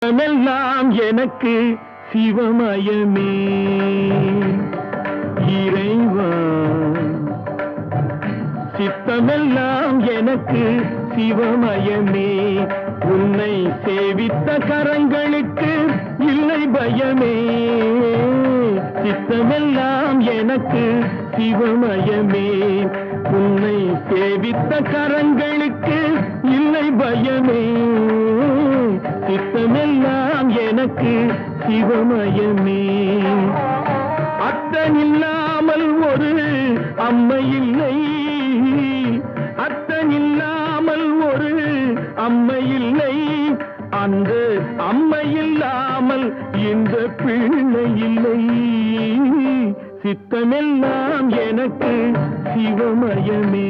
சித்தமெல்லாம் எனக்கு சிவமயமே இறைவா. சித்தமெல்லாம் எனக்கு சிவமயமே, உன்னை சேவித்த கரங்களுக்கு இல்லை பயமே. சித்தமெல்லாம் எனக்கு சிவமயமே, உன்னை சேவித்த கரங்களுக்கு இல்லை பயமே. சித்தமெல்லாம் எனக்கு சிவமயமே. அத்தனில்லாமல் ஒரு அம்மை இல்லை, அத்தனில்லாமல் ஒரு அம்மை இல்லை. அந்த அம்மை இல்லாமல் இந்த பிள்ளை இல்லை. சித்தமெல்லாம் எனக்கு சிவமயமே.